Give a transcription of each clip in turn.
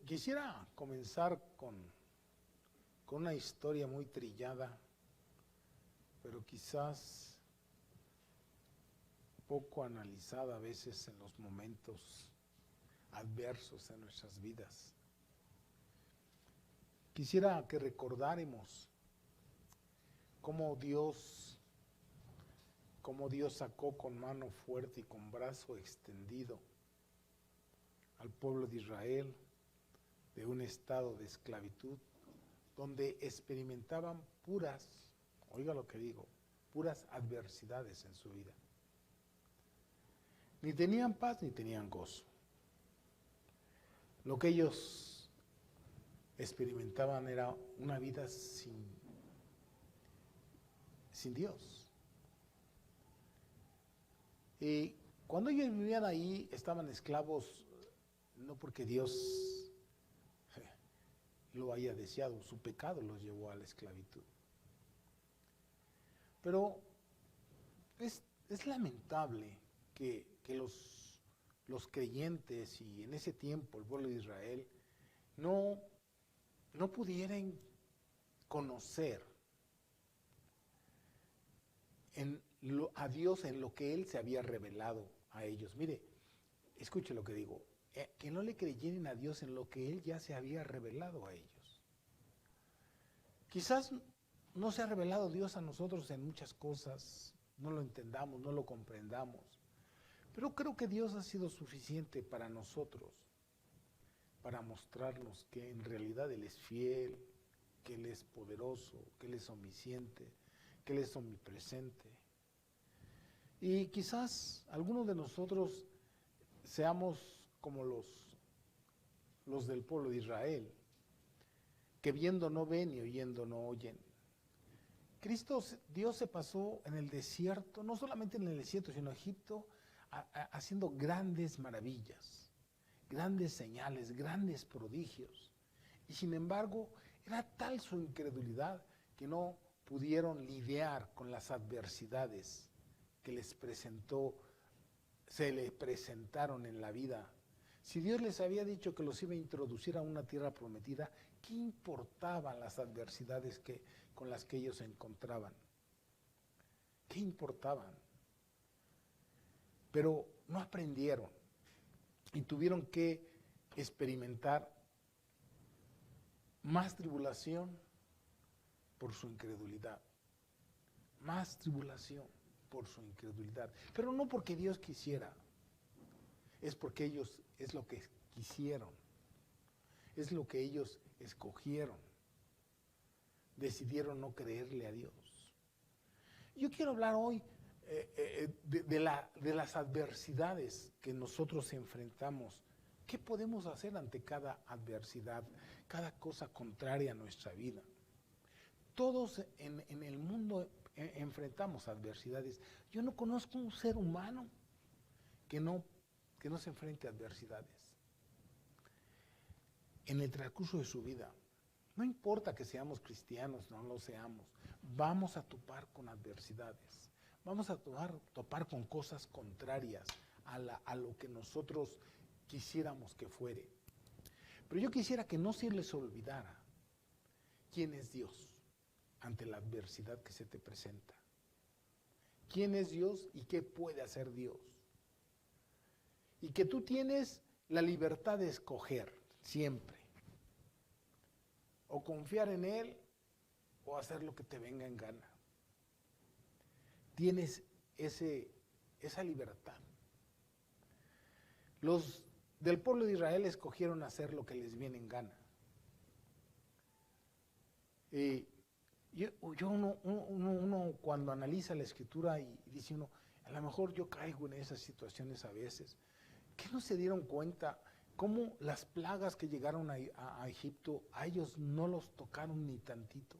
Quisiera comenzar con una historia muy trillada, pero quizás poco analizada a veces en los momentos adversos en nuestras vidas. Quisiera que recordáramos cómo Dios sacó con mano fuerte y con brazo extendido al pueblo de Israel de un estado de esclavitud donde experimentaban oiga lo que digo, puras adversidades en su vida. Ni tenían paz ni tenían gozo. Lo que ellos experimentaban era una vida sin Dios. Y cuando ellos vivían ahí, estaban esclavos, no porque Dios lo haya deseado, su pecado los llevó a la esclavitud. Pero es lamentable que los creyentes y en ese tiempo el pueblo de Israel no pudieran conocer a Dios en lo que Él se había revelado a ellos. Mire, escuche lo que digo, que no le creyeran a Dios en lo que Él ya se había revelado a ellos. Quizás no se ha revelado Dios a nosotros en muchas cosas, no lo entendamos, no lo comprendamos, pero creo que Dios ha sido suficiente para nosotros, para mostrarnos que en realidad Él es fiel, que Él es poderoso, que Él es omnisciente, que Él es omnipresente. Y quizás algunos de nosotros seamos como los del pueblo de Israel, que viendo no ven y oyendo no oyen. Dios se pasó en el desierto, no solamente en el desierto, sino en Egipto, haciendo grandes maravillas, grandes señales, grandes prodigios. Y sin embargo, era tal su incredulidad que no pudieron lidiar con las adversidades que se les presentaron en la vida. Si Dios les había dicho que los iba a introducir a una tierra prometida, ¿qué importaban las adversidades con las que ellos se encontraban? ¿Qué importaban? Pero no aprendieron y tuvieron que experimentar más tribulación por su incredulidad. Más tribulación por su incredulidad. Pero no porque Dios quisiera, es porque ellos es lo que quisieron, es lo que ellos escogieron, decidieron no creerle a Dios. Yo quiero hablar hoy de las adversidades que nosotros enfrentamos. ¿Qué podemos hacer ante cada adversidad, cada cosa contraria a nuestra vida? Todos en el mundo enfrentamos adversidades. Yo no conozco un ser humano que no se enfrente a adversidades en el transcurso de su vida. No importa que seamos cristianos, no lo seamos, vamos a topar con adversidades, vamos a topar con cosas contrarias a lo que nosotros quisiéramos que fuere. Pero yo quisiera que no se les olvidara quién es Dios ante la adversidad que se te presenta. ¿Quién es Dios y qué puede hacer Dios? Y que tú tienes la libertad de escoger siempre. O confiar en Él o hacer lo que te venga en gana. Tienes esa libertad. Los del pueblo de Israel escogieron hacer lo que les viene en gana. Uno cuando analiza la Escritura y dice uno, a lo mejor yo caigo en esas situaciones a veces, ¿qué no se dieron cuenta cómo las plagas que llegaron a Egipto, a ellos no los tocaron ni tantito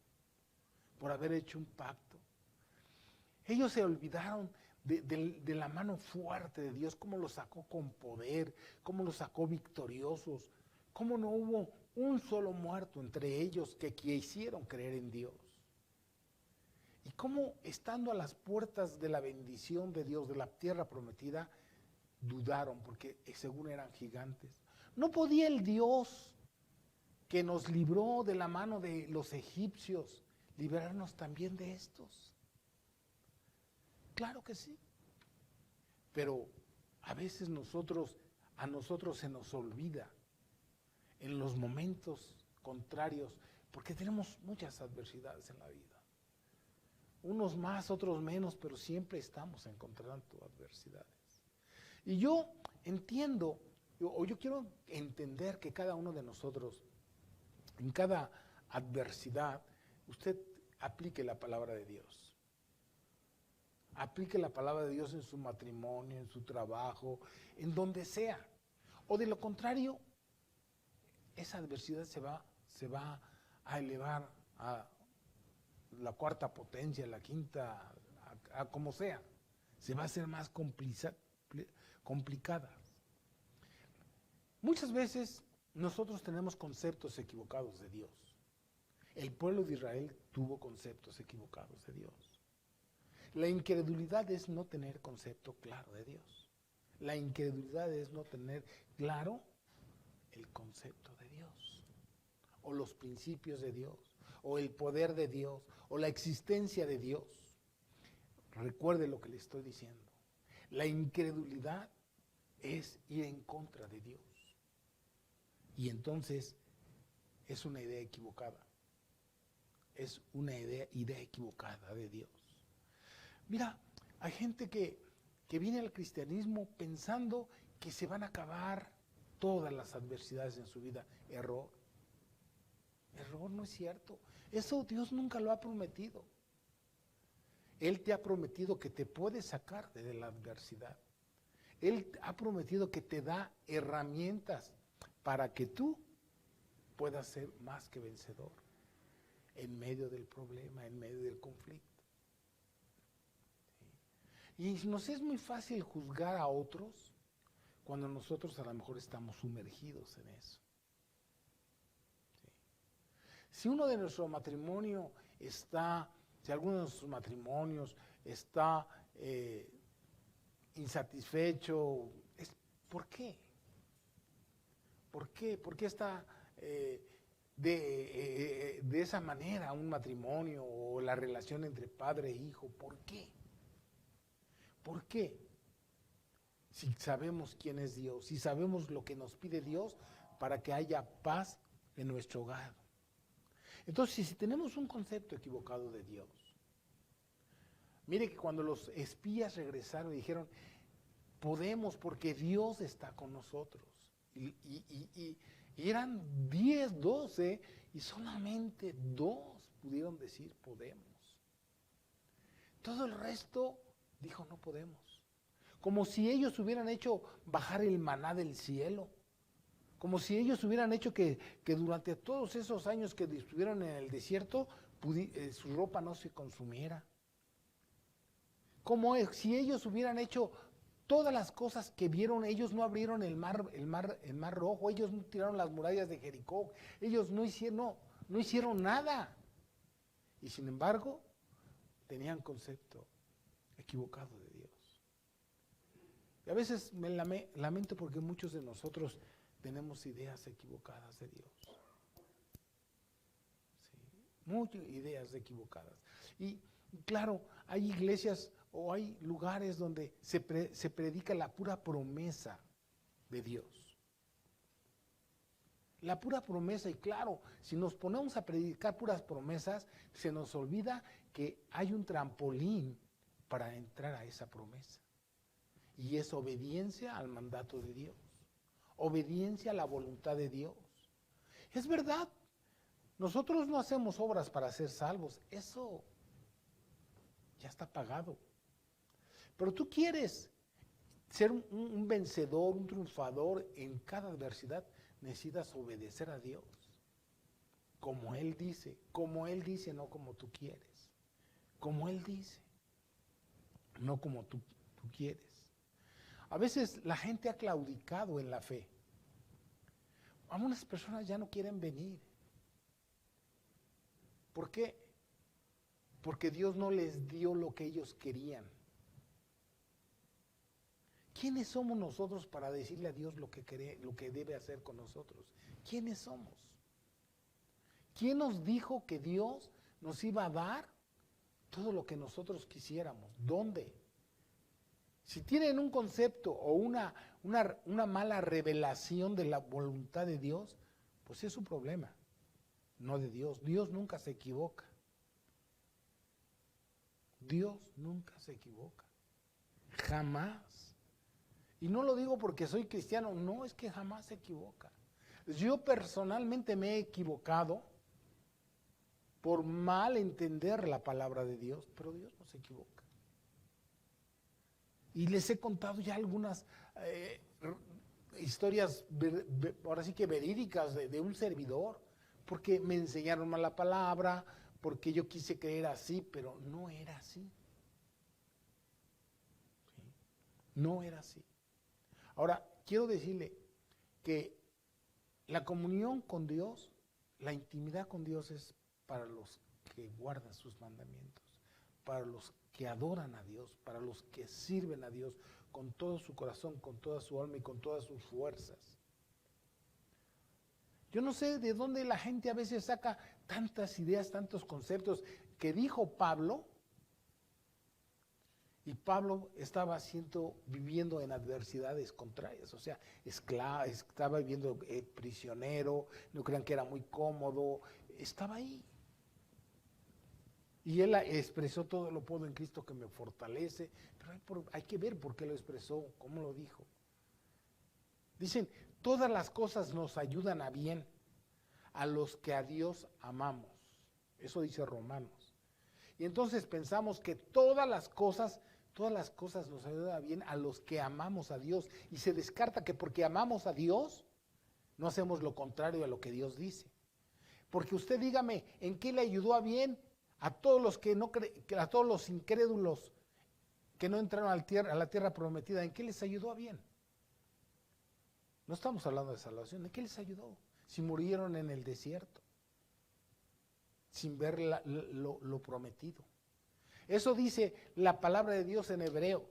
por haber hecho un pacto? Ellos se olvidaron de la mano fuerte de Dios, cómo los sacó con poder, cómo los sacó victoriosos, cómo no hubo un solo muerto entre ellos que quisieron creer en Dios. Y cómo estando a las puertas de la bendición de Dios, de la tierra prometida, dudaron porque según eran gigantes. ¿No podía el Dios que nos libró de la mano de los egipcios librarnos también de estos? Claro que sí. Pero a veces a nosotros se nos olvida en los momentos contrarios, porque tenemos muchas adversidades en la vida. Unos más, otros menos, pero siempre estamos encontrando adversidades. Y yo entiendo, o yo quiero entender que cada uno de nosotros, en cada adversidad, usted aplique la palabra de Dios. Aplique la palabra de Dios en su matrimonio, en su trabajo, en donde sea. O de lo contrario, esa adversidad se va a elevar a la cuarta potencia, la quinta, a como sea. Se va a hacer más complicada. Muchas veces nosotros tenemos conceptos equivocados de Dios. El pueblo de Israel tuvo conceptos equivocados de Dios. La incredulidad es no tener concepto claro de Dios. La incredulidad es no tener claro el concepto de Dios, o los principios de Dios, o el poder de Dios, o la existencia de Dios. Recuerde lo que le estoy diciendo. La incredulidad es ir en contra de Dios. Y entonces es una idea equivocada. Es una idea equivocada de Dios. Mira, hay gente que viene al cristianismo pensando que se van a acabar todas las adversidades en su vida. Error. Error, no es cierto. Eso Dios nunca lo ha prometido. Él te ha prometido que te puede sacar de la adversidad. Él ha prometido que te da herramientas para que tú puedas ser más que vencedor en medio del problema, en medio del conflicto. Y nos es muy fácil juzgar a otros cuando nosotros a lo mejor estamos sumergidos en eso. ¿Sí? Si uno de nuestro matrimonio si alguno de nuestros matrimonios está insatisfecho, ¿por qué? ¿Por qué? ¿Por qué está de esa manera un matrimonio o la relación entre padre e hijo? ¿Por qué? ¿Por qué? Si sabemos quién es Dios, si sabemos lo que nos pide Dios para que haya paz en nuestro hogar. Entonces, si tenemos un concepto equivocado de Dios, mire que cuando los espías regresaron y dijeron, podemos porque Dios está con nosotros. Y eran 10, 12 y solamente 2 pudieron decir podemos. Todo el resto dijo no podemos. Como si ellos hubieran hecho bajar el maná del cielo. Como si ellos hubieran hecho que durante todos esos años que estuvieron en el desierto, su ropa no se consumiera. Como si ellos hubieran hecho todas las cosas que vieron. Ellos no abrieron el mar rojo, ellos no tiraron las murallas de Jericó, ellos no hicieron nada. Y sin embargo, tenían concepto equivocado de Dios. Y a veces me lamento porque muchos de nosotros tenemos ideas equivocadas de Dios. Sí, muchas ideas equivocadas. Y claro, hay iglesias o hay lugares donde se predica la pura promesa de Dios. La pura promesa, y claro, si nos ponemos a predicar puras promesas, se nos olvida que hay un trampolín para entrar a esa promesa. Y es obediencia al mandato de Dios, obediencia a la voluntad de Dios. Es verdad, nosotros no hacemos obras para ser salvos, eso ya está pagado. Pero tú quieres ser un vencedor, un triunfador en cada adversidad, necesitas obedecer a Dios. Como Él dice, no como tú quieres. Como Él dice, no como tú quieres. A veces la gente ha claudicado en la fe. Algunas personas ya no quieren venir. ¿Por qué? Porque Dios no les dio lo que ellos querían. ¿Quiénes somos nosotros para decirle a Dios lo que debe hacer con nosotros? ¿Quiénes somos? ¿Quién nos dijo que Dios nos iba a dar todo lo que nosotros quisiéramos? ¿Dónde? Si tienen un concepto o una mala revelación de la voluntad de Dios, pues es su problema, no de Dios. Dios nunca se equivoca. Dios nunca se equivoca. Jamás. Y no lo digo porque soy cristiano, no, es que jamás se equivoca. Yo personalmente me he equivocado por mal entender la palabra de Dios, pero Dios no se equivoca. Y les he contado ya algunas historias, ahora sí que verídicas de un servidor, porque me enseñaron mal la palabra, porque yo quise creer así, pero no era así. ¿Sí? No era así. Ahora, quiero decirle que la comunión con Dios, la intimidad con Dios es para los que guardan sus mandamientos, para los que adoran a Dios, para los que sirven a Dios con todo su corazón, con toda su alma y con todas sus fuerzas. Yo no sé de dónde la gente a veces saca tantas ideas, tantos conceptos que dijo Pablo, y Pablo estaba viviendo en adversidades contrarias, o sea, estaba viviendo prisionero, no crean que era muy cómodo, estaba ahí. Y él expresó: todo lo puedo en Cristo que me fortalece, pero hay que ver por qué lo expresó, cómo lo dijo. Dicen, todas las cosas nos ayudan a bien a los que a Dios amamos. Eso dice Romanos. Y entonces pensamos que todas las cosas nos ayudan a bien a los que amamos a Dios. Y se descarta que porque amamos a Dios, no hacemos lo contrario a lo que Dios dice. Porque usted dígame, ¿en qué le ayudó a bien a todos los a todos los incrédulos que no entraron a la tierra prometida? ¿En qué les ayudó a bien? No estamos hablando de salvación. ¿En qué les ayudó? Si murieron en el desierto, sin ver lo prometido. Eso dice la palabra de Dios en Hebreos,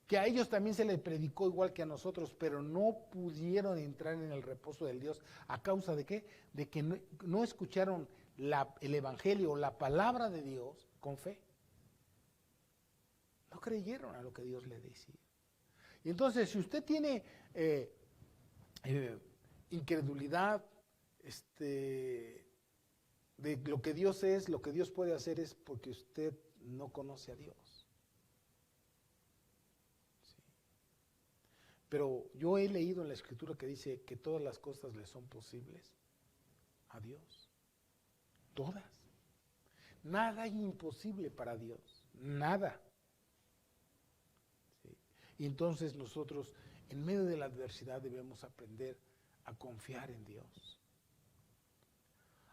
que a ellos también se les predicó igual que a nosotros, pero no pudieron entrar en el reposo del Dios. ¿A causa de qué? De que no escucharon el evangelio, la palabra de Dios con fe. No creyeron a lo que Dios le decía. Y entonces, si usted tiene incredulidad, de lo que Dios es, lo que Dios puede hacer, es porque usted no conoce a Dios. Sí. Pero yo he leído en la Escritura que dice que todas las cosas le son posibles a Dios. Todas. Nada es imposible para Dios. Nada. Sí. Y entonces nosotros, en medio de la adversidad, debemos aprender a confiar en Dios.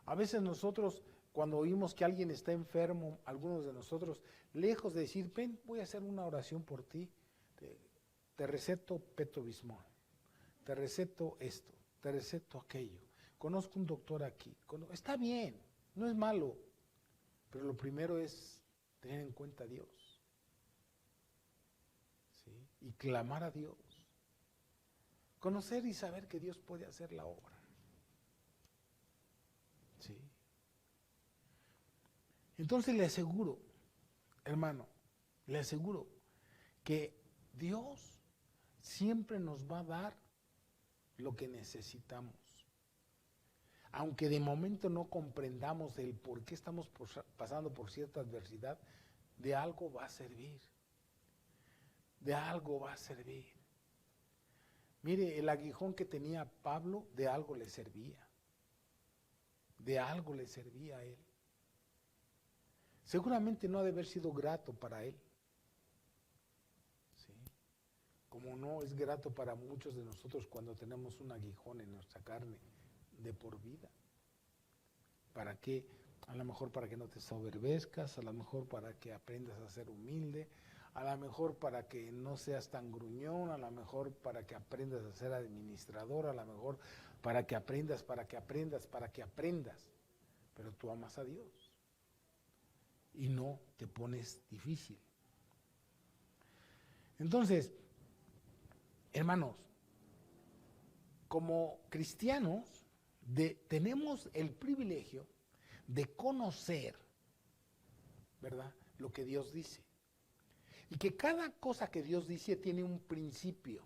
A veces nosotros, cuando oímos que alguien está enfermo, algunos de nosotros, lejos de decir, ven, voy a hacer una oración por ti, te receto Pepto-Bismol, te receto esto, te receto aquello, conozco un doctor aquí, está bien, no es malo, pero lo primero es tener en cuenta a Dios, ¿sí? Y clamar a Dios, conocer y saber que Dios puede hacer la obra. Sí. Entonces le aseguro, hermano, le aseguro que Dios siempre nos va a dar lo que necesitamos. Aunque de momento no comprendamos el por qué estamos pasando por cierta adversidad, de algo va a servir. De algo va a servir. Mire, el aguijón que tenía Pablo, de algo le servía. De algo le servía a él. Seguramente no ha de haber sido grato para él. ¿Sí? Como no es grato para muchos de nosotros cuando tenemos un aguijón en nuestra carne de por vida. ¿Para qué? A lo mejor para que no te soberbezcas, a lo mejor para que aprendas a ser humilde, a lo mejor para que no seas tan gruñón, a lo mejor para que aprendas a ser administrador, a lo mejor para que aprendas. Pero tú amas a Dios y no te pones difícil. Entonces, hermanos, como cristianos, tenemos el privilegio de conocer, ¿verdad?, lo que Dios dice. Y que cada cosa que Dios dice tiene un principio.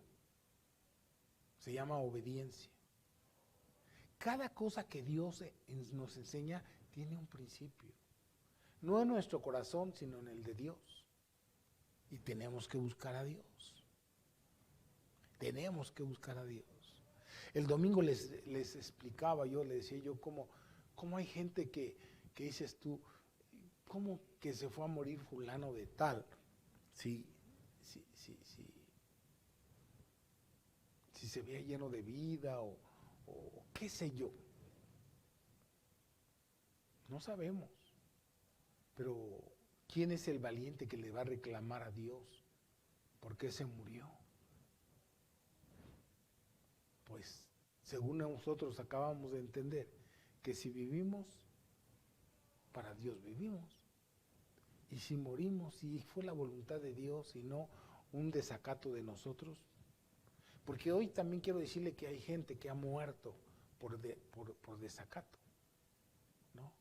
Se llama obediencia. Cada cosa que Dios nos enseña tiene un principio. No en nuestro corazón, sino en el de Dios. Y tenemos que buscar a Dios. Tenemos que buscar a Dios. El domingo les explicaba yo, les decía yo, cómo hay gente que dices tú, ¿cómo que se fue a morir fulano de tal? Si se veía lleno de vida o qué sé yo. No sabemos. Pero ¿quién es el valiente que le va a reclamar a Dios por qué se murió? Pues, según nosotros acabamos de entender, que si vivimos, para Dios vivimos. Y si morimos, si fue la voluntad de Dios y no un desacato de nosotros. Porque hoy también quiero decirle que hay gente que ha muerto por desacato, ¿no?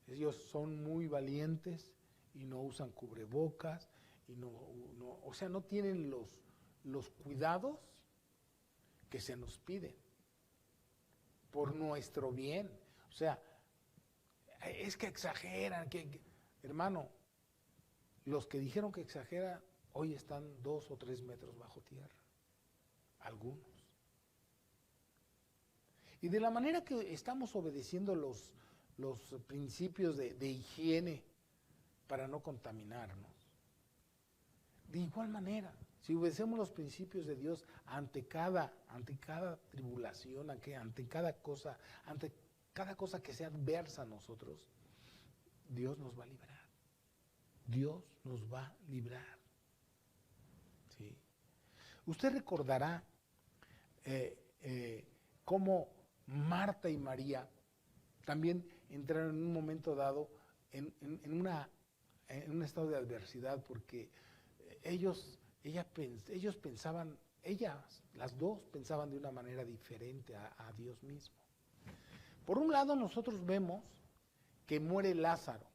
Ellos son muy valientes y no usan cubrebocas y o sea, no tienen los cuidados que se nos piden por nuestro bien. O sea, es que exageran, hermano, los que dijeron que exageran hoy están 2 o 3 metros bajo tierra, algunos. Y de la manera que estamos obedeciendo los principios de higiene para no contaminarnos, de igual manera, si obedecemos los principios de Dios ante cada tribulación, ante cada cosa que sea adversa a nosotros, Dios nos va a librar. Dios nos va a librar. ¿Sí? Usted recordará cómo Marta y María también entraron en un momento dado en un estado de adversidad, porque las dos pensaban de una manera diferente a Dios mismo. Por un lado, nosotros vemos que muere Lázaro,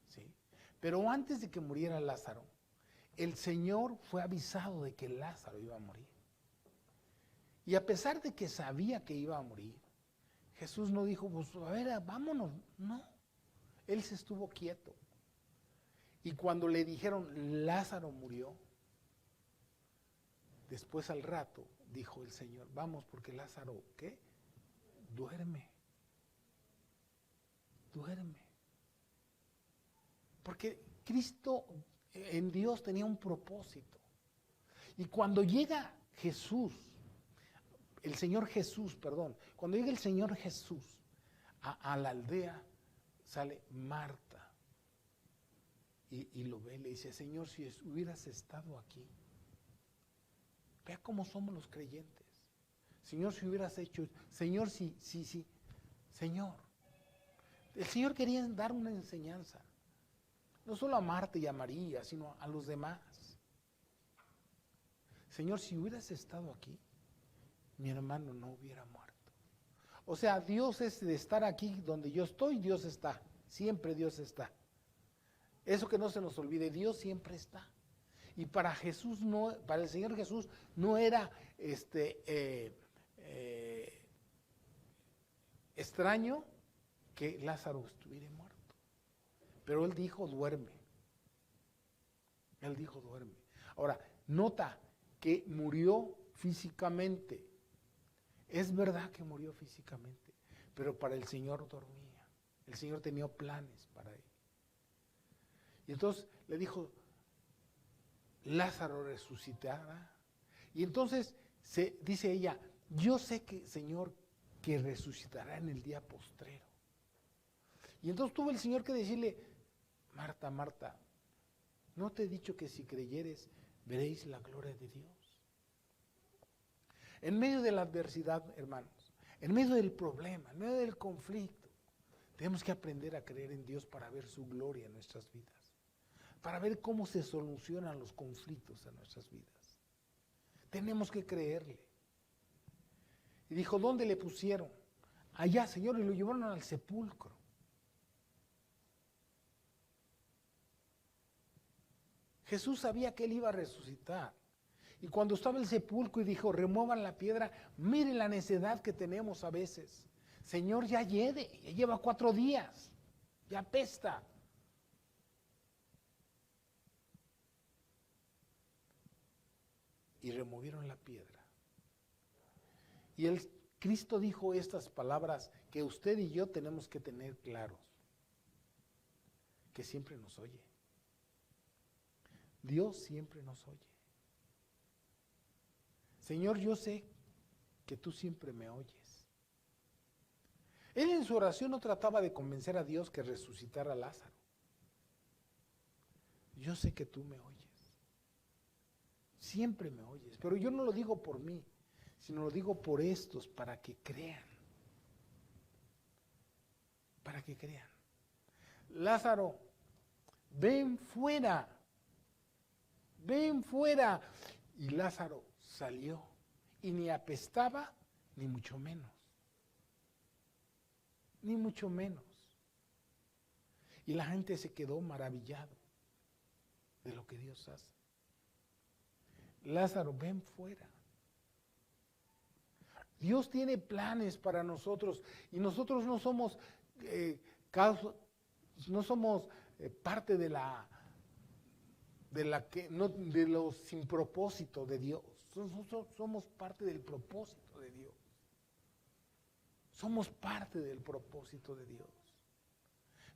¿sí? Pero antes de que muriera Lázaro, el Señor fue avisado de que Lázaro iba a morir. Y a pesar de que sabía que iba a morir, Jesús no dijo, pues a ver, vámonos. No, Él se estuvo quieto. Y cuando le dijeron, Lázaro murió, después al rato dijo el Señor, vamos porque Lázaro, ¿qué? Duerme. Porque Cristo en Dios tenía un propósito. Y cuando llega cuando llega el Señor Jesús a la aldea, sale Marta y lo ve y le dice, Señor, si hubieras estado aquí. Vea cómo somos los creyentes. Señor, si hubieras hecho, Señor, sí. Señor. El Señor quería dar una enseñanza. No solo a Marta y a María, sino a los demás. Señor, si hubieras estado aquí, mi hermano no hubiera muerto. O sea, Dios es de estar aquí donde yo estoy, Dios está. Siempre Dios está. Eso que no se nos olvide, Dios siempre está. Y para el Señor Jesús no era extraño que Lázaro estuviera muerto. Pero Él dijo, duerme. Ahora, nota que murió físicamente. Es verdad que murió físicamente, pero para el Señor dormía. El Señor tenía planes para él. Y entonces le dijo, Lázaro resucitará. Y entonces dice ella, yo sé que, Señor, que resucitará en el día postrero. Y entonces tuvo el Señor que decirle, Marta, Marta, ¿no te he dicho que si creyeres veréis la gloria de Dios? En medio de la adversidad, hermanos, en medio del problema, en medio del conflicto, tenemos que aprender a creer en Dios para ver su gloria en nuestras vidas. para ver cómo se solucionan los conflictos en nuestras vidas. Tenemos que creerle. Y dijo, ¿dónde le pusieron? Allá, Señor, y lo llevaron al sepulcro. Jesús sabía que él iba a resucitar. Y cuando estaba el sepulcro y dijo, remuevan la piedra, miren la necedad que tenemos a veces. Señor, ya lleva 4 días, ya apesta. Y removieron la piedra. Y Cristo dijo estas palabras que usted y yo tenemos que tener claros, que siempre nos oye. Dios siempre nos oye. Señor, yo sé que tú siempre me oyes. Él en su oración no trataba de convencer a Dios que resucitara a Lázaro. Yo sé que tú me oyes. Siempre me oyes. Pero yo no lo digo por mí, sino lo digo por estos, para que crean. Para que crean. Lázaro, ven fuera. Ven fuera. Y Lázaro salió. Y ni apestaba, ni mucho menos. Ni mucho menos. Y la gente se quedó maravillado de lo que Dios hace. Lázaro, ven fuera. Dios tiene planes para nosotros y nosotros no somos parte de los sin propósito de Dios. Somos parte del propósito de Dios. Somos parte del propósito de Dios.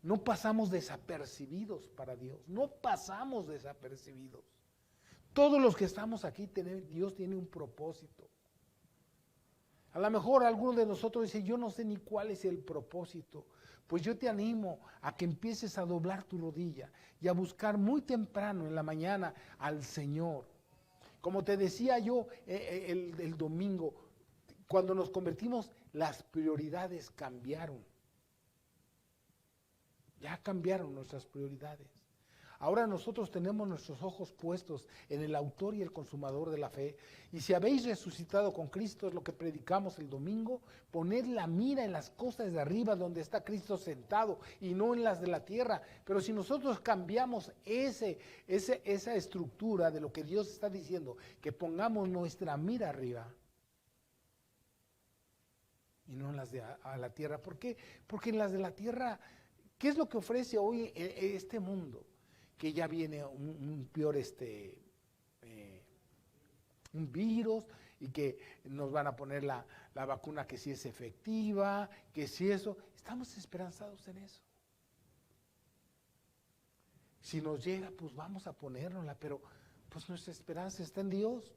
No pasamos desapercibidos para Dios. No pasamos desapercibidos. Todos los que estamos aquí, Dios tiene un propósito. A lo mejor alguno de nosotros dice, yo no sé ni cuál es el propósito. Pues yo te animo a que empieces a doblar tu rodilla y a buscar muy temprano en la mañana al Señor. Como te decía yo el domingo, cuando nos convertimos, las prioridades cambiaron. Ya cambiaron nuestras prioridades. Ahora nosotros tenemos nuestros ojos puestos en el autor y el consumador de la fe. Y si habéis resucitado con Cristo, es lo que predicamos el domingo, poned la mira en las cosas de arriba donde está Cristo sentado y no en las de la tierra. Pero si nosotros cambiamos esa estructura de lo que Dios está diciendo, que pongamos nuestra mira arriba y no en las de a la tierra. ¿Por qué? Porque en las de la tierra, ¿qué es lo que ofrece hoy este mundo? Que ya viene un peor un virus y que nos van a poner la vacuna que sí es efectiva, que sí eso. Estamos esperanzados en eso. Si nos llega, pues vamos a ponérnosla, pero pues nuestra esperanza está en Dios.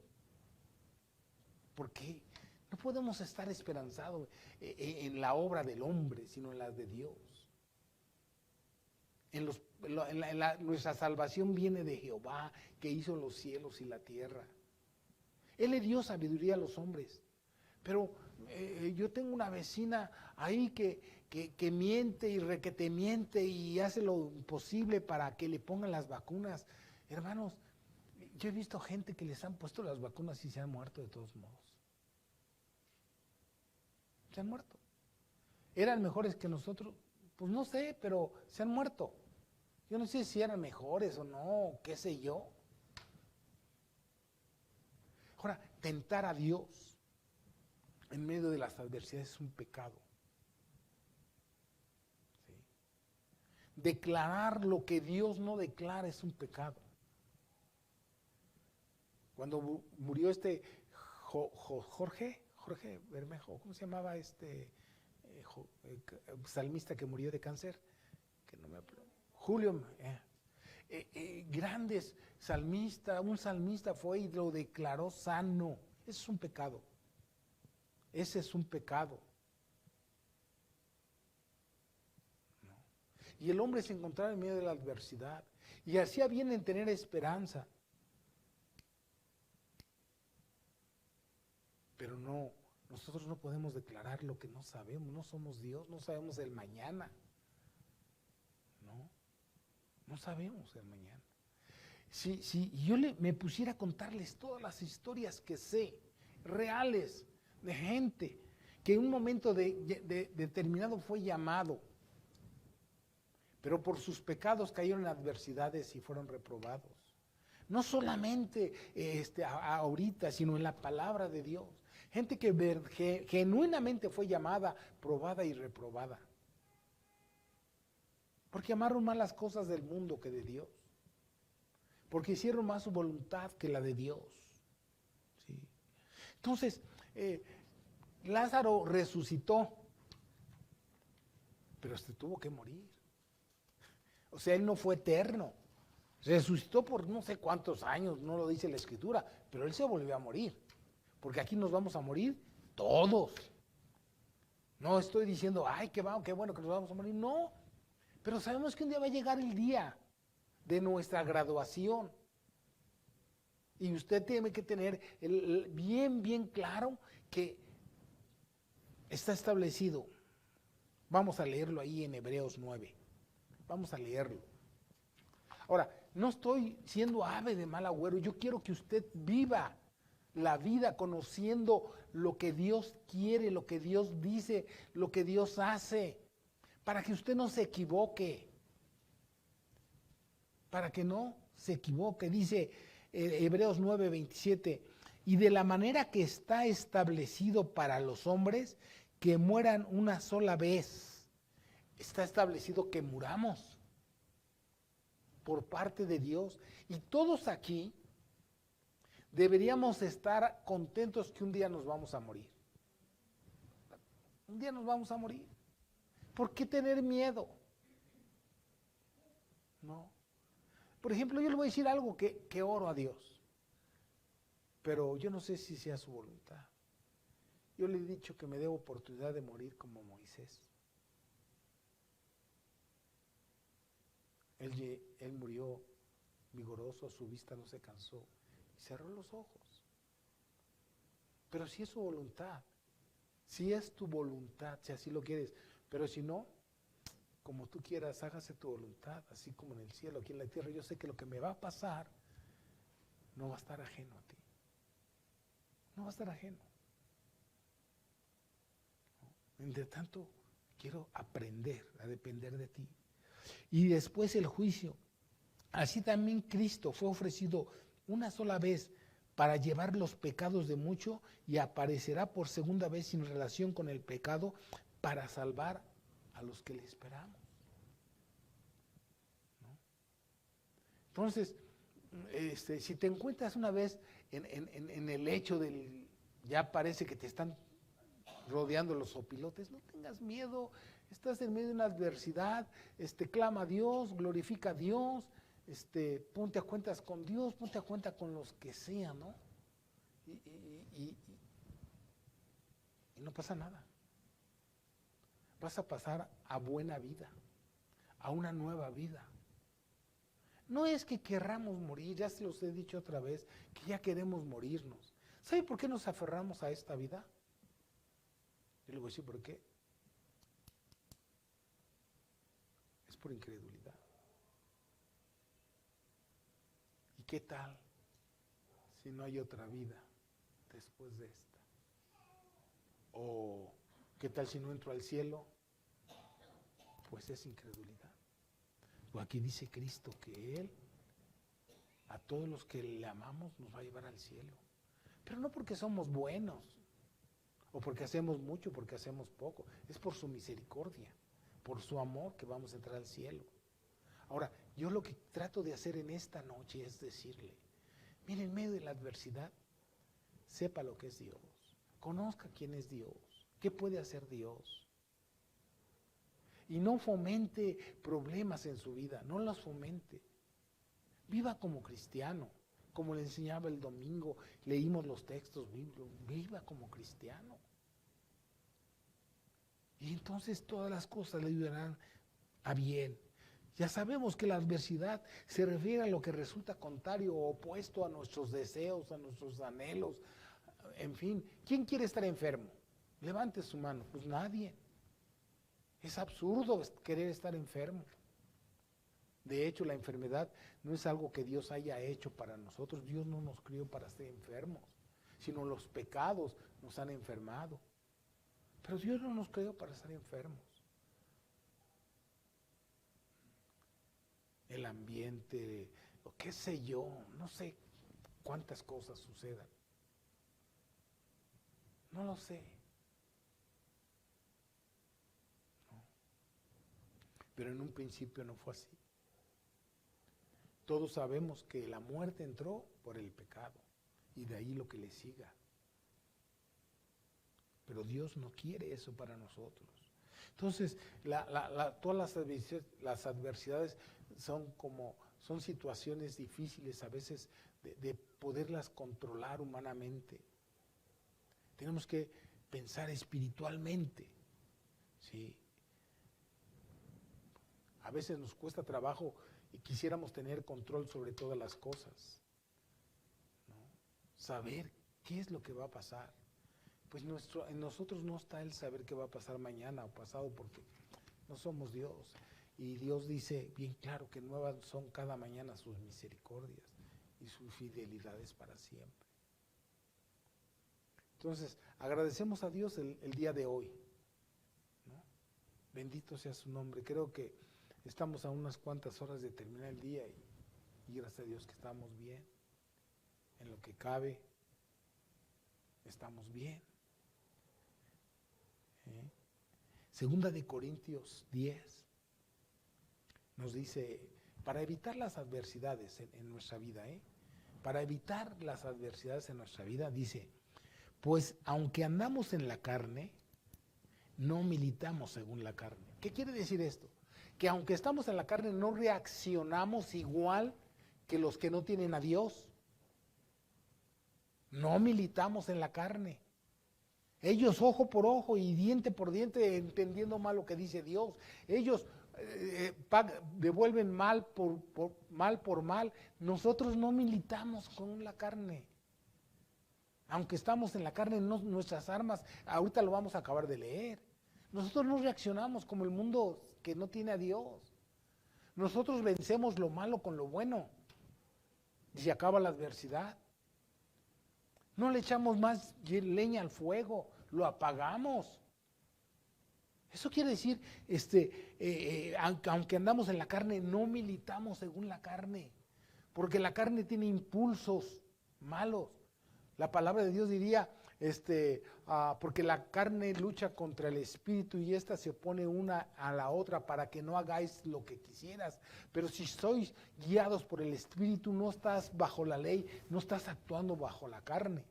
¿Por qué? No podemos estar esperanzados en la obra del hombre, sino en la de Dios. Nuestra salvación viene de Jehová, que hizo los cielos y la tierra. Él le dio sabiduría a los hombres. Pero yo tengo una vecina ahí que miente y requete miente y hace lo imposible para que le pongan las vacunas. Hermanos, yo he visto gente que les han puesto las vacunas y se han muerto de todos modos. Se han muerto. ¿Eran mejores que nosotros? Pues no sé, pero se han muerto. Yo no sé si eran mejores o no, qué sé yo. Ahora, tentar a Dios en medio de las adversidades es un pecado. ¿Sí? Declarar lo que Dios no declara es un pecado. Cuando murió Jorge Bermejo, ¿cómo se llamaba salmista que murió de cáncer? Que no me acuerdo. Julio, grandes salmistas, un salmista fue y lo declaró sano. Ese es un pecado. Ese es un pecado. ¿No? Y el hombre se encontraba en medio de la adversidad y hacía bien en tener esperanza. Pero no, nosotros no podemos declarar lo que no sabemos, no somos Dios, no sabemos el mañana. No sabemos el mañana. si yo me pusiera a contarles todas las historias que sé, reales, de gente que en un momento determinado fue llamado, pero por sus pecados cayeron en adversidades y fueron reprobados. No solamente ahorita, sino en la palabra de Dios. Gente que genuinamente fue llamada, probada y reprobada. Porque amaron más las cosas del mundo que de Dios. Porque hicieron más su voluntad que la de Dios. ¿Sí? Entonces, Lázaro resucitó, pero tuvo que morir. O sea, él no fue eterno. Resucitó por no sé cuántos años, no lo dice la Escritura, pero él se volvió a morir. Porque aquí nos vamos a morir todos. No estoy diciendo, ay, qué bueno que nos vamos a morir. No, pero sabemos que un día va a llegar el día de nuestra graduación. Y usted tiene que tener bien claro que está establecido. Vamos a leerlo ahí en Hebreos 9. Vamos a leerlo. Ahora, no estoy siendo ave de mal agüero. Yo quiero que usted viva la vida conociendo lo que Dios quiere, lo que Dios dice, lo que Dios hace, para que usted no se equivoque. Para que no se equivoque. Dice Hebreos 9:27, y de la manera que está establecido para los hombres que mueran una sola vez, está establecido que muramos por parte de Dios. Y todos aquí deberíamos estar contentos que un día nos vamos a morir. Un día nos vamos a morir. ¿Por qué tener miedo? No. Por ejemplo, yo le voy a decir algo que oro a Dios, pero yo no sé si sea su voluntad. Yo le he dicho que me dé oportunidad de morir como Moisés. Él murió vigoroso, su vista no se cansó y cerró los ojos. Pero si es su voluntad, si es tu voluntad, si así lo quieres, pero si no, como tú quieras, hágase tu voluntad, así como en el cielo, aquí en la tierra. Yo sé que lo que me va a pasar no va a estar ajeno a ti. No va a estar ajeno. Entre tanto, quiero aprender a depender de ti. Y después el juicio. Así también Cristo fue ofrecido una sola vez para llevar los pecados de muchos y aparecerá por segunda vez sin relación con el pecado para salvar a los que le esperamos. ¿No? Entonces, si te encuentras una vez en el hecho del, ya parece que te están rodeando los opilotes, no tengas miedo, estás en medio de una adversidad, clama a Dios, glorifica a Dios, ponte a cuentas con Dios, ponte a cuenta con los que sean, ¿no? Y no pasa nada. Vas a pasar a buena vida, a una nueva vida. No es que querramos morir, ya se los he dicho otra vez, que ya queremos morirnos. ¿Sabe por qué nos aferramos a esta vida? Yo le voy a decir por qué. Es por incredulidad. ¿Y qué tal si no hay otra vida después de esta? ¿O qué tal si no entro al cielo? Pues es incredulidad. Pues aquí dice Cristo que Él, a todos los que le amamos, nos va a llevar al cielo. Pero no porque somos buenos, o porque hacemos mucho, porque hacemos poco. Es por su misericordia, por su amor que vamos a entrar al cielo. Ahora, yo lo que trato de hacer en esta noche es decirle, mire, en medio de la adversidad, sepa lo que es Dios, conozca quién es Dios, qué puede hacer Dios. Y no fomente problemas en su vida, no los fomente. Viva como cristiano, como le enseñaba el domingo, leímos los textos bíblicos, viva como cristiano. Y entonces todas las cosas le ayudarán a bien. Ya sabemos que la adversidad se refiere a lo que resulta contrario o opuesto a nuestros deseos, a nuestros anhelos. En fin, ¿quién quiere estar enfermo? Levante su mano. Pues nadie. Es absurdo querer estar enfermo. De hecho, la enfermedad no es algo que Dios haya hecho para nosotros. Dios no nos crió para ser enfermos, sino los pecados nos han enfermado. Pero Dios no nos creó para estar enfermos. El ambiente, o qué sé yo, no sé cuántas cosas sucedan. No lo sé. No. Pero en un principio no fue así. Todos sabemos que la muerte entró por el pecado y de ahí lo que le siga. Pero Dios no quiere eso para nosotros. Entonces, todas las adversidades son situaciones difíciles a veces de poderlas controlar humanamente. Tenemos que pensar espiritualmente, ¿sí? A veces nos cuesta trabajo y quisiéramos tener control sobre todas las cosas, ¿no? Saber qué es lo que va a pasar. Pues en nosotros no está el saber qué va a pasar mañana o pasado, porque no somos Dios. Y Dios dice bien claro que nuevas son cada mañana sus misericordias y sus fidelidades para siempre. Entonces, agradecemos a Dios el día de hoy, ¿no? Bendito sea su nombre. Creo que estamos a unas cuantas horas de terminar el día y gracias a Dios que estamos bien. En lo que cabe, estamos bien. Segunda de Corintios 10 nos dice, para evitar las adversidades en nuestra vida, para evitar las adversidades en nuestra vida, dice, pues aunque andamos en la carne, no militamos según la carne. ¿Qué quiere decir esto? Que aunque estamos en la carne, no reaccionamos igual que los que no tienen a Dios. No militamos en la carne. Ellos ojo por ojo y diente por diente, entendiendo mal lo que dice Dios. Ellos devuelven mal por mal. Nosotros no militamos con la carne. Aunque estamos en la carne, nuestras armas, ahorita lo vamos a acabar de leer. Nosotros no reaccionamos como el mundo que no tiene a Dios. Nosotros vencemos lo malo con lo bueno. Y se acaba la adversidad. No le echamos más leña al fuego, lo apagamos. Eso quiere decir, aunque andamos en la carne, no militamos según la carne, porque la carne tiene impulsos malos. La palabra de Dios diría, porque la carne lucha contra el espíritu y ésta se opone una a la otra para que no hagáis lo que quisieras. Pero si sois guiados por el espíritu, no estás bajo la ley, no estás actuando bajo la carne.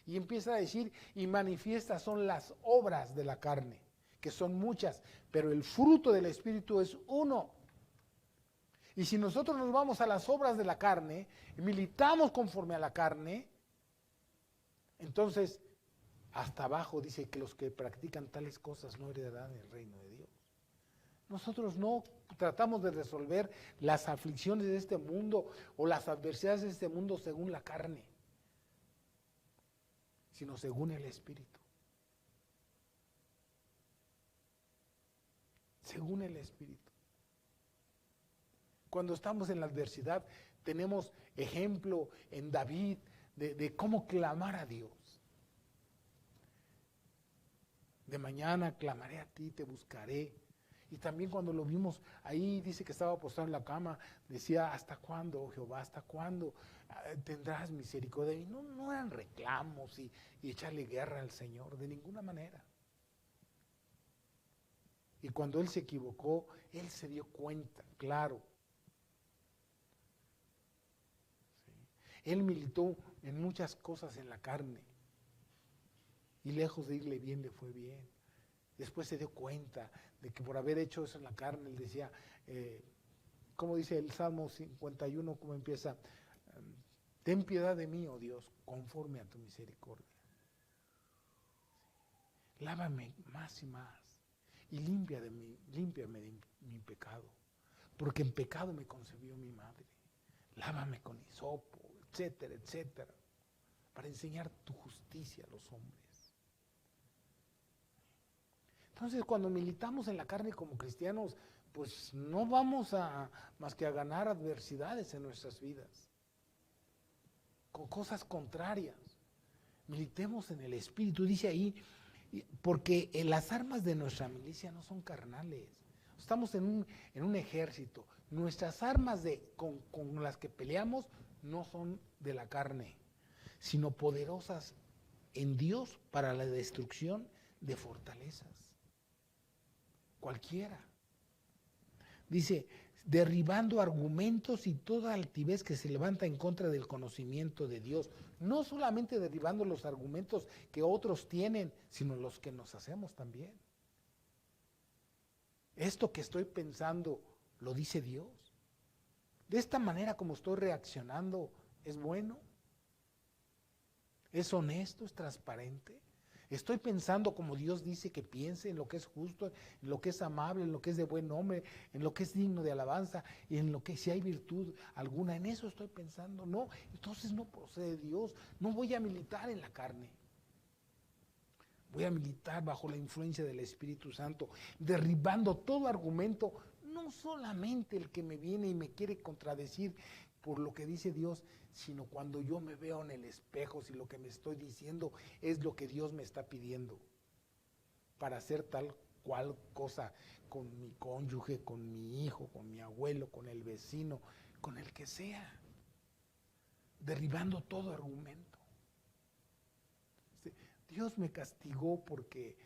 Y empieza a decir, y manifiestas son las obras de la carne, que son muchas, pero el fruto del espíritu es uno. Y si nosotros nos vamos a las obras de la carne, militamos conforme a la carne, entonces, hasta abajo dice que los que practican tales cosas no heredarán el reino de Dios. Nosotros no tratamos de resolver las aflicciones de este mundo o las adversidades de este mundo según la carne, sino según el Espíritu. Según el Espíritu. Cuando estamos en la adversidad, tenemos ejemplo en David de cómo clamar a Dios. De mañana clamaré a ti, te buscaré. Y también cuando lo vimos ahí, dice que estaba postrado en la cama, decía, ¿hasta cuándo, oh Jehová? ¿Hasta cuándo tendrás misericordia? Y no eran reclamos y echarle guerra al Señor, de ninguna manera. Y cuando él se equivocó, él se dio cuenta, claro. ¿Sí? Él militó en muchas cosas en la carne. Y lejos de irle bien, le fue bien. Después se dio cuenta de que por haber hecho eso en la carne, él decía, como dice el Salmo 51, como empieza, ten piedad de mí, oh Dios, conforme a tu misericordia. Lávame más y más y límpiame de mi pecado, porque en pecado me concebió mi madre. Lávame con hisopo, etcétera, etcétera, para enseñar tu justicia a los hombres. Entonces, cuando militamos en la carne como cristianos, pues no vamos a más que a ganar adversidades en nuestras vidas, con cosas contrarias. Militemos en el Espíritu, dice ahí, porque las armas de nuestra milicia no son carnales. Estamos en un ejército. Nuestras armas con las que peleamos no son de la carne, sino poderosas en Dios para la destrucción de fortalezas. Cualquiera. Dice, derribando argumentos y toda altivez que se levanta en contra del conocimiento de Dios. No solamente derribando los argumentos que otros tienen, sino los que nos hacemos también. Esto que estoy pensando, ¿lo dice Dios? ¿De esta manera como estoy reaccionando es bueno? ¿Es honesto? ¿Es transparente? ¿Estoy pensando como Dios dice que piense, en lo que es justo, en lo que es amable, en lo que es de buen nombre, en lo que es digno de alabanza y en lo que si hay virtud alguna? En eso estoy pensando. No, entonces no procede de Dios. No voy a militar en la carne. Voy a militar bajo la influencia del Espíritu Santo, derribando todo argumento, no solamente el que me viene y me quiere contradecir por lo que dice Dios, sino cuando yo me veo en el espejo, si lo que me estoy diciendo es lo que Dios me está pidiendo para hacer tal cual cosa con mi cónyuge, con mi hijo, con mi abuelo, con el vecino, con el que sea, derribando todo argumento. Dios me castigó porque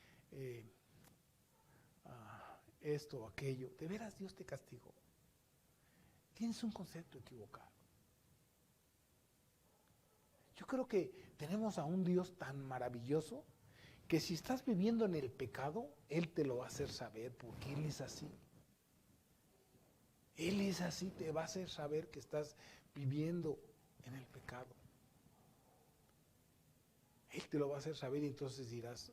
esto o aquello. ¿De veras Dios te castigó? Tienes un concepto equivocado. Yo creo que tenemos a un Dios tan maravilloso que si estás viviendo en el pecado, Él te lo va a hacer saber porque Él es así. Él es así, te va a hacer saber que estás viviendo en el pecado. Él te lo va a hacer saber y entonces dirás,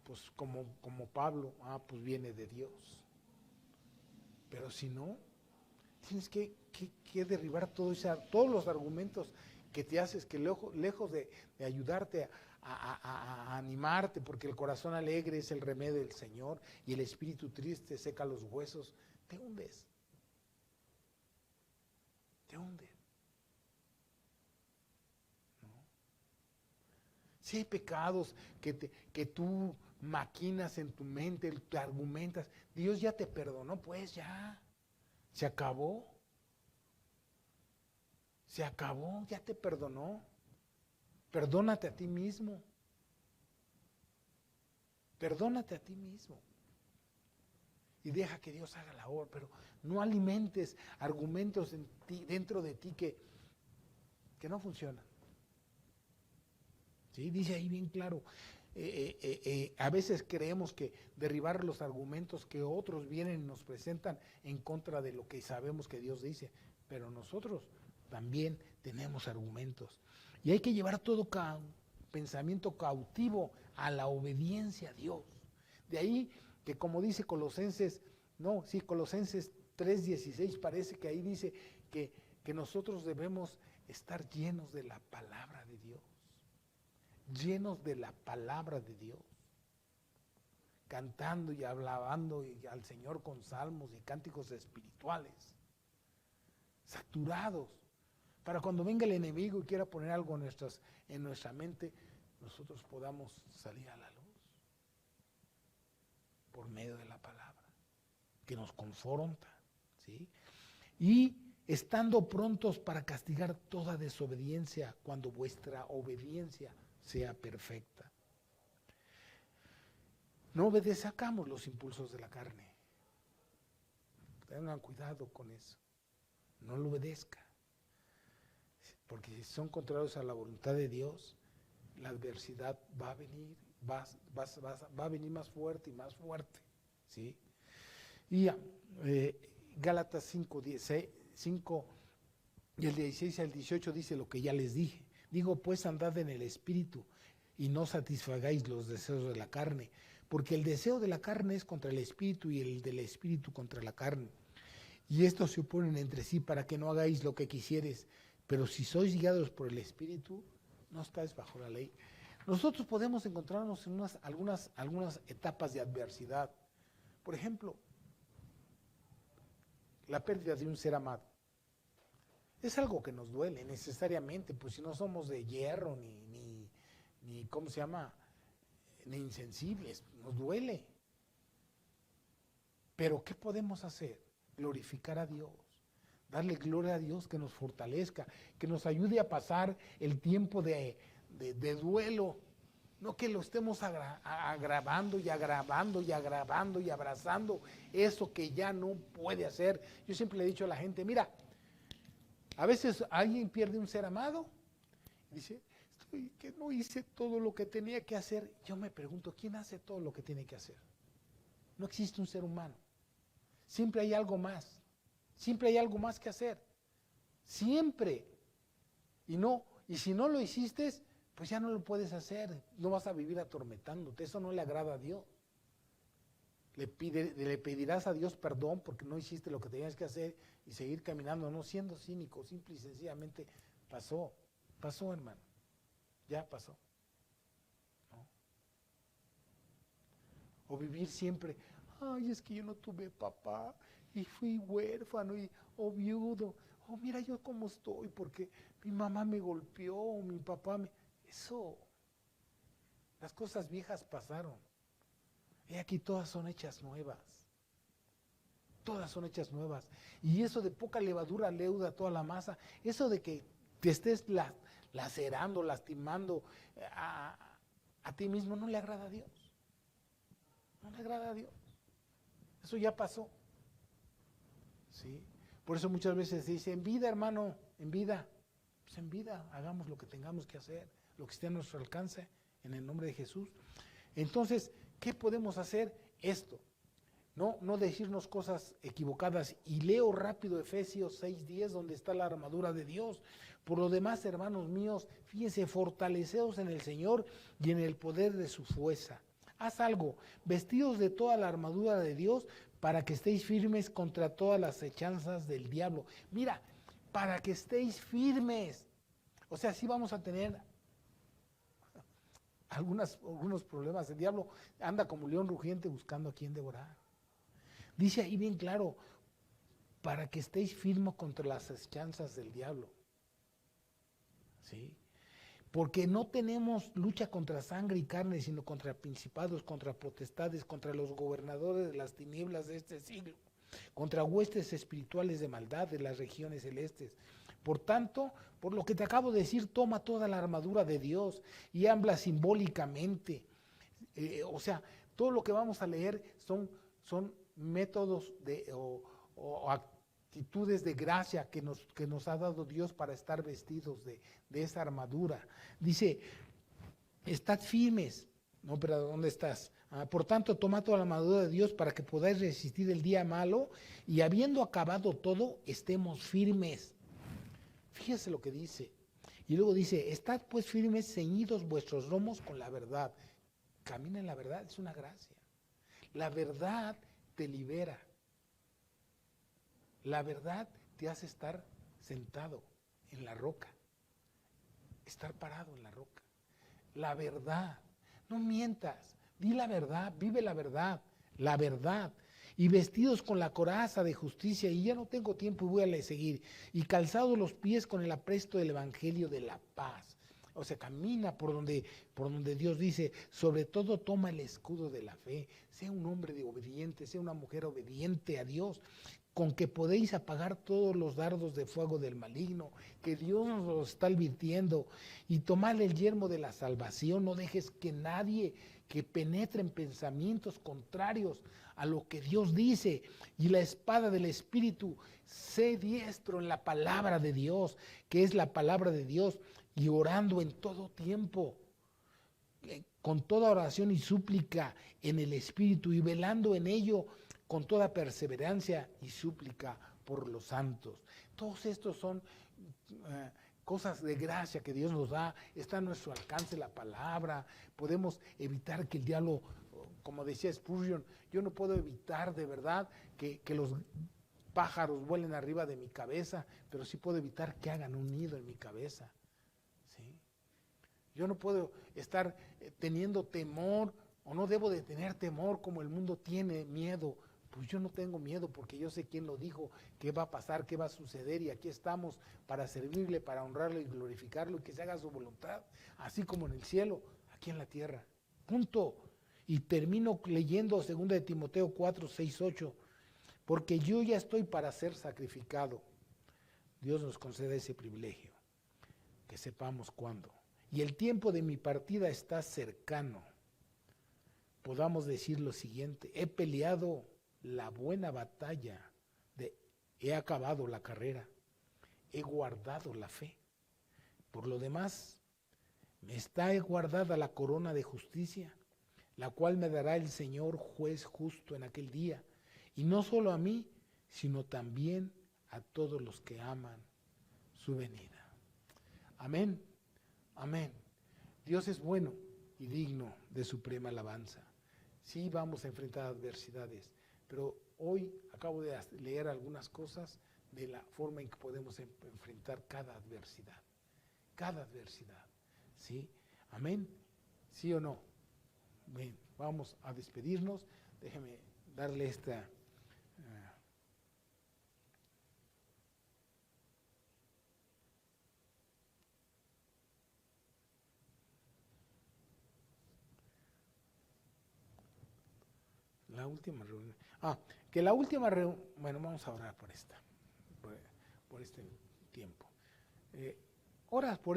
pues como Pablo, pues viene de Dios. Pero si no, tienes que derribar todos los argumentos que te haces, que lejos de ayudarte a animarte, porque el corazón alegre es el remedio del Señor y el espíritu triste seca los huesos, te hundes. Te hundes. Si hay pecados que tú maquinas en tu mente, te argumentas, Dios ya te perdonó, pues ya, se acabó. Se acabó, ya te perdonó. Perdónate a ti mismo. Perdónate a ti mismo. Y deja que Dios haga la obra, pero no alimentes argumentos dentro de ti que no funcionan. ¿Sí? Dice ahí bien claro, a veces creemos que derribar los argumentos que otros vienen y nos presentan en contra de lo que sabemos que Dios dice, pero nosotros también tenemos argumentos. Y hay que llevar todo pensamiento cautivo a la obediencia a Dios. De ahí que como dice Colosenses 3:16 parece que ahí dice que nosotros debemos estar llenos de la palabra de Dios. Llenos de la palabra de Dios, cantando y alabando al Señor con salmos y cánticos espirituales, saturados, para cuando venga el enemigo y quiera poner algo en nuestra mente, nosotros podamos salir a la luz, por medio de la palabra, que nos confronta, ¿sí? Y estando prontos para castigar toda desobediencia cuando vuestra obediencia sea perfecta. No obedezcamos los impulsos de la carne. Tengan cuidado con eso. No lo obedezca. Porque si son contrarios a la voluntad de Dios, la adversidad va a venir, va a venir más fuerte y más fuerte. ¿Sí? Y Gálatas 5 y el 16 al 18 dice lo que ya les dije. Digo, pues andad en el Espíritu y no satisfagáis los deseos de la carne, porque el deseo de la carne es contra el Espíritu y el del Espíritu contra la carne. Y estos se oponen entre sí para que no hagáis lo que quisieres, pero si sois guiados por el Espíritu, no estáis bajo la ley. Nosotros podemos encontrarnos en algunas etapas de adversidad. Por ejemplo, la pérdida de un ser amado. Es algo que nos duele necesariamente, pues si no somos de hierro, ni ¿cómo se llama? Ni insensibles, nos duele. Pero ¿qué podemos hacer? Glorificar a Dios, darle gloria a Dios, que nos fortalezca, que nos ayude a pasar el tiempo de duelo, no que lo estemos agravando y agravando y agravando y abrazando eso que ya no puede hacer. Yo siempre le he dicho a la gente, mira, a veces alguien pierde un ser amado y dice, que no hice todo lo que tenía que hacer. Yo me pregunto, ¿quién hace todo lo que tiene que hacer? No existe un ser humano. Siempre hay algo más. Siempre hay algo más que hacer. Siempre. Y si no lo hiciste, pues ya no lo puedes hacer. No vas a vivir atormentándote. Eso no le agrada a Dios. Le pedirás a Dios perdón porque no hiciste lo que tenías que hacer y seguir caminando, no siendo cínico, simple y sencillamente pasó, hermano, ya pasó. ¿No? O vivir siempre, ay, es que yo no tuve papá y fui huérfano o viudo, o mira yo cómo estoy porque mi mamá me golpeó, o mi papá me... Eso, las cosas viejas pasaron. Y aquí todas son hechas nuevas. Todas son hechas nuevas. Y eso de poca levadura leuda toda la masa, eso de que te estés lacerando, lastimando a ti mismo, no le agrada a Dios. No le agrada a Dios. Eso ya pasó. ¿Sí? Por eso muchas veces se dice, en vida, hermano, en vida. Pues en vida, hagamos lo que tengamos que hacer, lo que esté a nuestro alcance, en el nombre de Jesús. Entonces, ¿qué podemos hacer? Esto. No decirnos cosas equivocadas. Y leo rápido Efesios 6:10, donde está la armadura de Dios. Por lo demás, hermanos míos, fíjense, fortaleceos en el Señor y en el poder de su fuerza. Haz algo, vestidos de toda la armadura de Dios para que estéis firmes contra todas las hechanzas del diablo. Mira, para que estéis firmes. O sea, sí vamos a tener algunos problemas. El diablo anda como león rugiente buscando a quien devorar. Dice ahí bien claro, para que estéis firmes contra las hechanzas del diablo. ¿Sí? Porque no tenemos lucha contra sangre y carne, sino contra principados, contra potestades, contra los gobernadores de las tinieblas de este siglo, contra huestes espirituales de maldad de las regiones celestes. Por tanto, por lo que te acabo de decir, toma toda la armadura de Dios y habla simbólicamente. O sea, todo lo que vamos a leer son métodos o actitudes de gracia que nos ha dado Dios para estar vestidos de esa armadura. Dice, estad firmes. No, pero ¿dónde estás? Por tanto, toma toda la armadura de Dios para que podáis resistir el día malo y habiendo acabado todo, estemos firmes. Fíjese lo que dice. Y luego dice, estad pues firmes, ceñidos vuestros lomos con la verdad. Camina en la verdad, es una gracia. La verdad te libera. La verdad te hace estar sentado en la roca. Estar parado en la roca. La verdad. No mientas. Di la verdad. Vive la verdad. La verdad. Y vestidos con la coraza de justicia. Y ya no tengo tiempo y voy a seguir. Y calzados los pies con el apresto del evangelio de la paz. O sea, camina por donde Dios dice, sobre todo toma el escudo de la fe, sea un hombre obediente, sea una mujer obediente a Dios, con que podéis apagar todos los dardos de fuego del maligno, que Dios nos lo está advirtiendo, y tomar el yelmo de la salvación. No dejes que nadie que penetre en pensamientos contrarios a lo que Dios dice, y la espada del Espíritu, sé diestro en la palabra de Dios, que es la palabra de Dios, y orando en todo tiempo, con toda oración y súplica en el Espíritu, y velando en ello con toda perseverancia y súplica por los santos. Todos estos son cosas de gracia que Dios nos da. Está a nuestro alcance la palabra. Podemos evitar que el diablo, como decía Spurgeon, yo no puedo evitar de verdad que los pájaros vuelen arriba de mi cabeza, pero sí puedo evitar que hagan un nido en mi cabeza. ¿Sí? Yo no puedo estar teniendo temor, o no debo de tener temor como el mundo tiene miedo Pues yo no tengo miedo porque yo sé quién lo dijo, qué va a pasar, qué va a suceder y aquí estamos para servirle, para honrarle y glorificarlo y que se haga su voluntad, así como en el cielo, aquí en la tierra. Punto. Y termino leyendo 2 de Timoteo 4, 6, 8, porque yo ya estoy para ser sacrificado. Dios nos concede ese privilegio, que sepamos cuándo. Y el tiempo de mi partida está cercano. Podamos decir lo siguiente: he peleado la buena batalla, he acabado la carrera, he guardado la fe. Por lo demás, me está guardada la corona de justicia, la cual me dará el Señor juez justo en aquel día, y no solo a mí, sino también a todos los que aman su venida. Amén, amén. Dios es bueno y digno de suprema alabanza. Sí vamos a enfrentar adversidades, pero hoy acabo de leer algunas cosas de la forma en que podemos enfrentar cada adversidad. Cada adversidad. ¿Sí? Amén. ¿Sí o no? Bien, vamos a despedirnos. Déjeme darle esta... la última reunión. Que la última reunión... Bueno, vamos a orar por esta. Por este tiempo. Oras por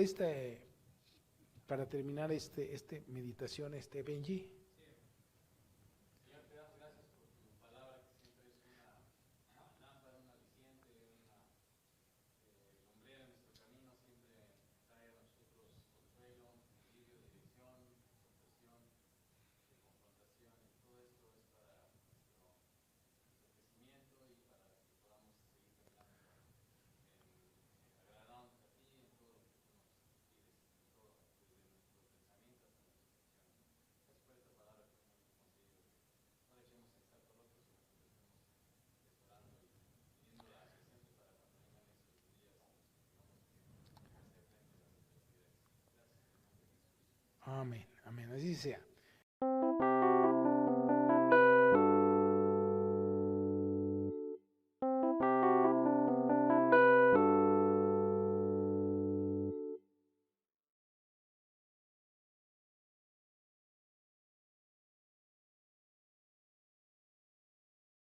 para terminar este meditación, Benji. Amén, amén, así sea.